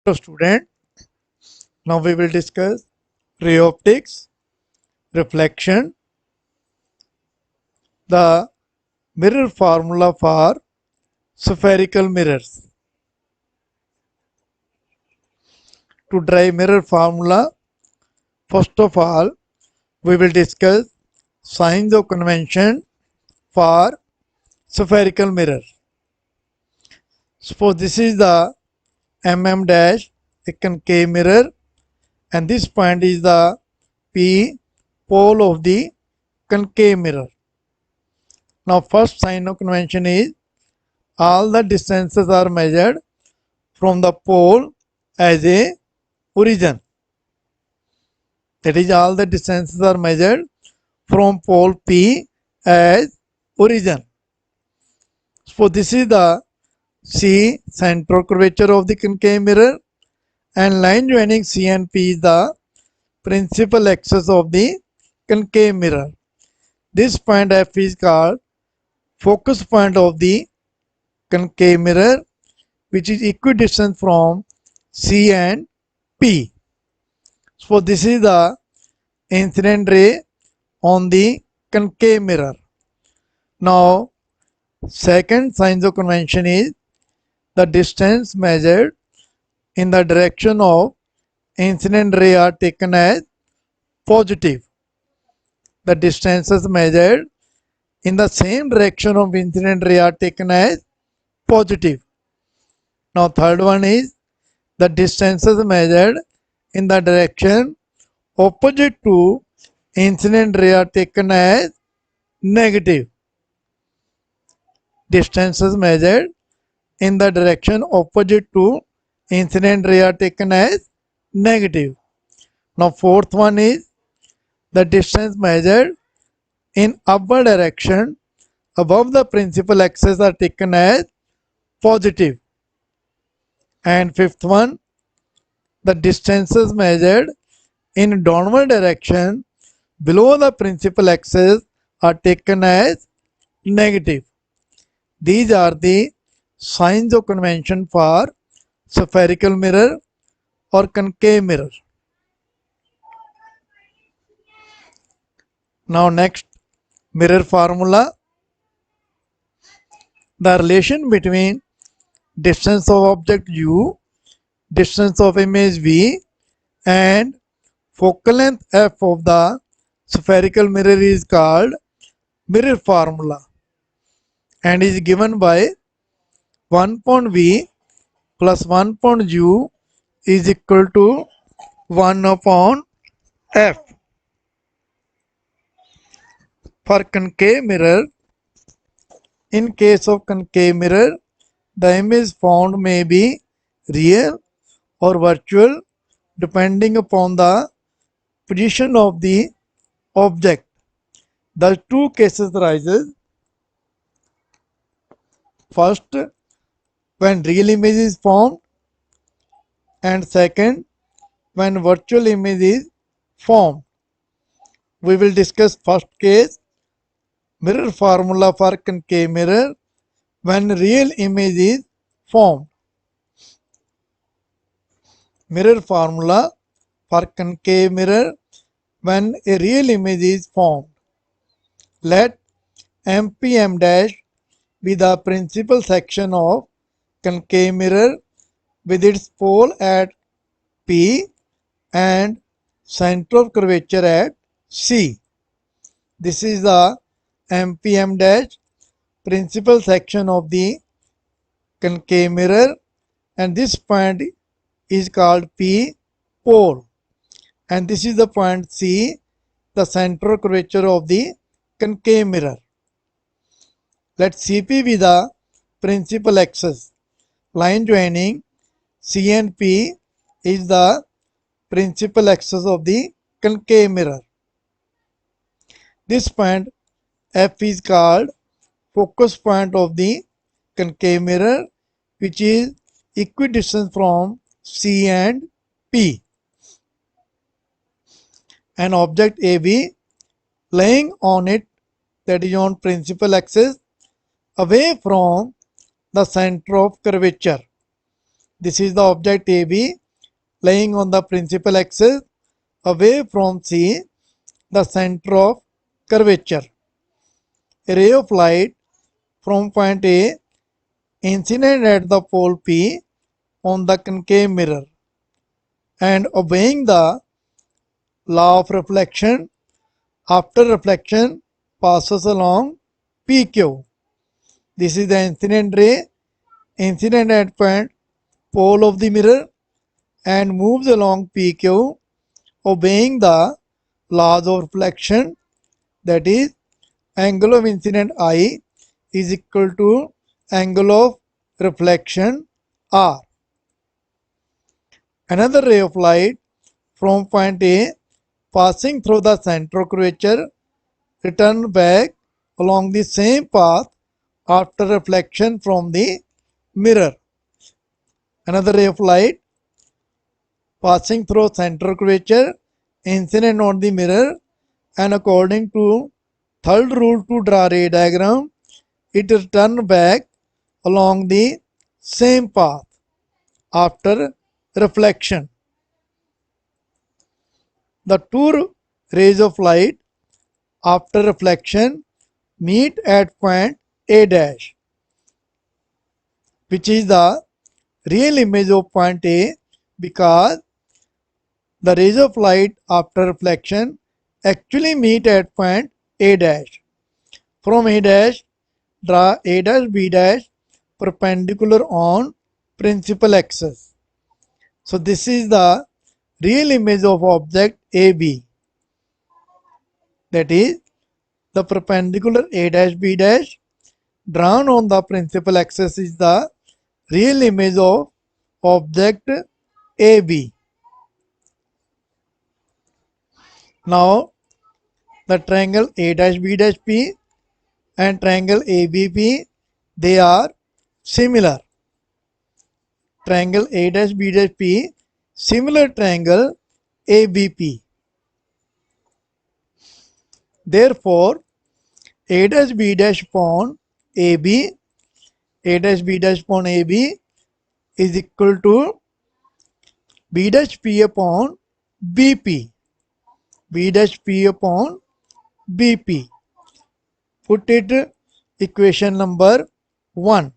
So student, now we will discuss ray optics, reflection, the mirror formula for spherical mirrors. To derive mirror formula, first of all, we will discuss signs of convention for spherical mirror. Suppose this is the dash, a concave mirror, and this point is the P pole of the concave mirror. Now first sign of convention is all the distances are measured from the pole as a origin. That is, all the distances are measured from pole P as origin. So this is the C central curvature of the concave mirror, and line joining C and P is the principal axis of the concave mirror. This point F is called focus point of the concave mirror, which is equidistant from C and P. So this is the incident ray on the concave mirror. Now second signs of convention is the distance measured in the direction of incident ray are taken as positive. The distances measured in the same direction of incident ray are taken as positive. Now third one is the distances measured in the direction opposite to incident ray are taken as negative. Distances measured in the direction opposite to incident ray are taken as negative. Now fourth one is the distance measured in upward direction above the principal axis are taken as positive. And fifth one, the distances measured in downward direction below the principal axis are taken as negative. These are the signs of convention for spherical mirror or concave mirror. Now next, mirror formula. The relation between distance of object U, distance of image V, and focal length f of the spherical mirror is called mirror formula and is given by 1 point V plus 1 point U is equal to 1 upon f. For concave mirror, in case of concave mirror, the image found may be real or virtual depending upon the position of the object. The two cases arises. First, when real image is formed, and second, when virtual image is formed. We will discuss first case, mirror formula for concave mirror when real image is formed. Mirror formula for concave mirror when a real image is formed. Let MPM dash be the principal section of concave mirror with its pole at P and center of curvature at C. This is the MPM dash principal section of the concave mirror, and this point is called P pole, and this is the point C, the center of curvature of the concave mirror. Let CP be the principal axis. Line joining C and P is the principal axis of the concave mirror. This point F is called focus point of the concave mirror, which is equidistant from C and P. An object AB lying on it, that is on principal axis, away from the center of curvature. This is the object AB lying on the principal axis away from C, the center of curvature. A ray of light from point A incident at the pole P on the concave mirror and obeying the law of reflection, after reflection passes along PQ. This is the incident ray incident at point pole of the mirror and moves along PQ obeying the laws of reflection, that is angle of incident I is equal to angle of reflection R. Another ray of light from point A passing through the center of curvature return back along the same path after reflection from the mirror. Another ray of light passing through center of curvature incident on the mirror, and according to third rule to draw ray diagram, it return back along the same path after reflection. The two rays of light after reflection meet at point A dash, which is the real image of point A, because the rays of light after reflection actually meet at point A dash. From A dash, draw A dash B dash perpendicular on principal axis. So this is the real image of object AB, that is the perpendicular A dash B dash drawn on the principal axis is the real image of object AB. Now the triangle A dash B dash P and triangle ABP, they are similar. Triangle A dash B dash P similar triangle ABP. Therefore, A dash B dash upon AB, A dash B dash upon AB is equal to B dash P upon BP, B dash P upon BP. Put it equation number 1.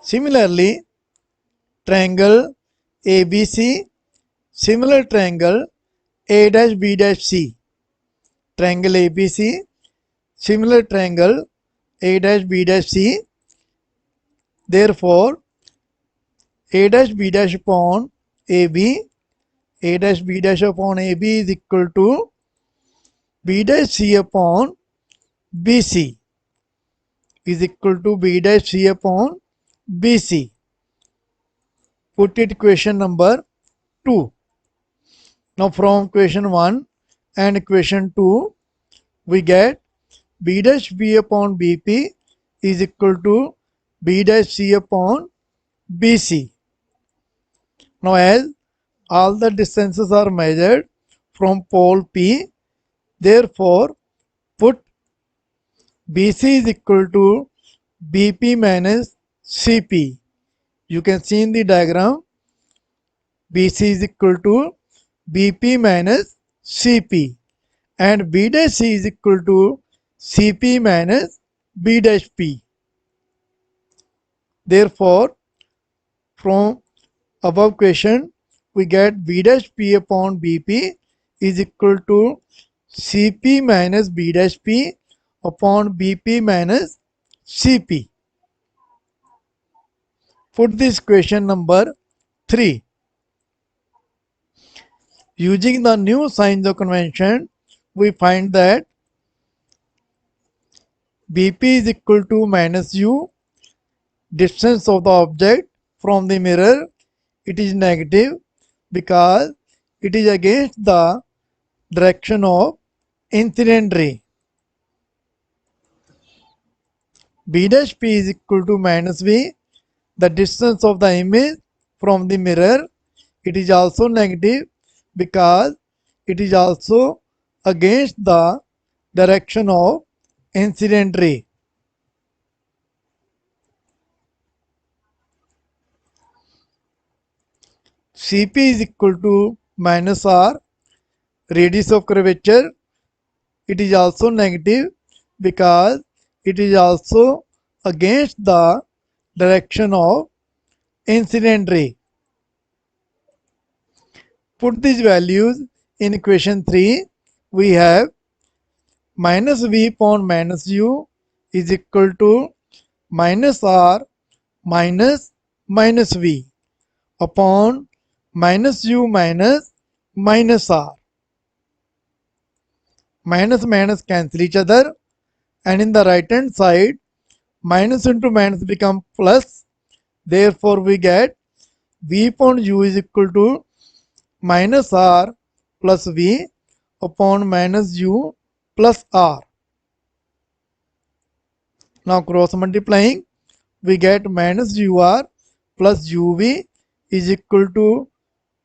Similarly, triangle ABC, similar triangle A dash B dash C. Triangle ABC, similar triangle A dash B dash C. Therefore, A dash B dash upon AB, A dash B dash upon AB is equal to B dash C upon BC is equal to B dash C upon BC. Put it equation number 2. Now from equation 1 and equation 2, we get B dash B upon BP is equal to B dash C upon BC. Now as all the distances are measured from pole P, therefore put BC is equal to BP minus CP. You can see in the diagram BC is equal to BP minus CP and B dash C is equal to CP minus B dash P. Therefore, from above question, we get B dash P upon BP is equal to CP minus B dash P upon BP minus CP. Put this question number 3. Using the new signs of convention, we find that BP is equal to minus U, distance of the object from the mirror, it is negative because it is against the direction of incident ray. B dash P is equal to minus V, the distance of the image from the mirror, it is also negative because it is also against the direction of incident ray. Cp is equal to minus r. Radius of curvature, it is also negative because it is also against the direction of incident ray. Put these values in equation 3. We have minus v upon minus u is equal to minus r minus minus v upon minus u minus minus r. Minus minus cancel each other, and in the right hand side minus into minus become plus. Therefore we get v upon u is equal to minus r plus v upon minus u plus r. Now cross multiplying, we get minus ur plus uv is equal to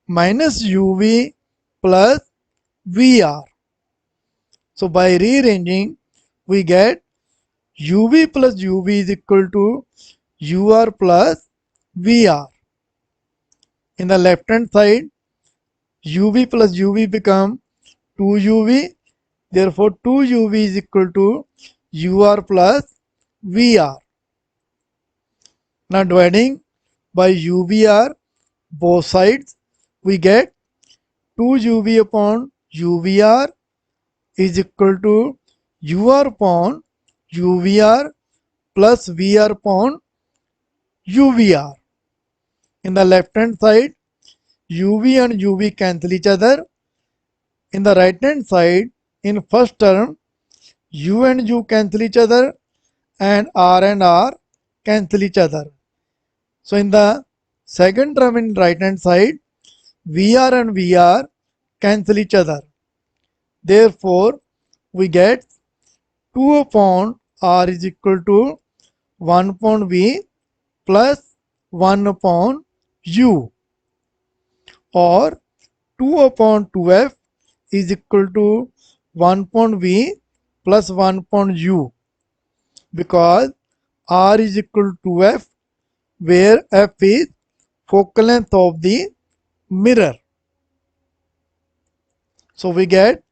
minus uv plus vr. So by rearranging, we get uv plus uv is equal to ur plus vr. In the left hand side, uv plus uv become 2uv. Therefore 2uv is equal to ur plus vr. Now dividing by uvr both sides, we get 2uv upon uvr is equal to ur upon uvr plus vr upon uvr. In the left hand side, uv and uv cancel each other. In the right hand side, in first term, u and u cancel each other and r cancel each other. So in the second term in right hand side, vr and vr cancel each other. Therefore, we get 2 upon r is equal to 1 upon v plus 1 upon u, or 2 upon 2f is equal to 1 upon v plus 1 upon u, because r is equal to f, where f is focal length of the mirror. So we get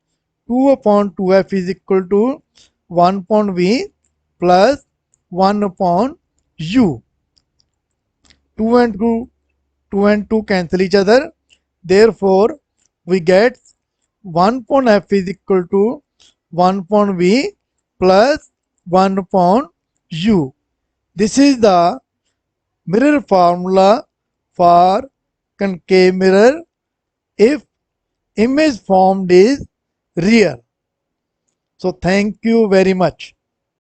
2 upon 2f is equal to 1 upon v plus 1 upon u. 2 and 2 cancel each other. Therefore, we get 1 upon f is equal to 1 upon v plus 1 upon u. This is the mirror formula for concave mirror if image formed is real. So thank you very much.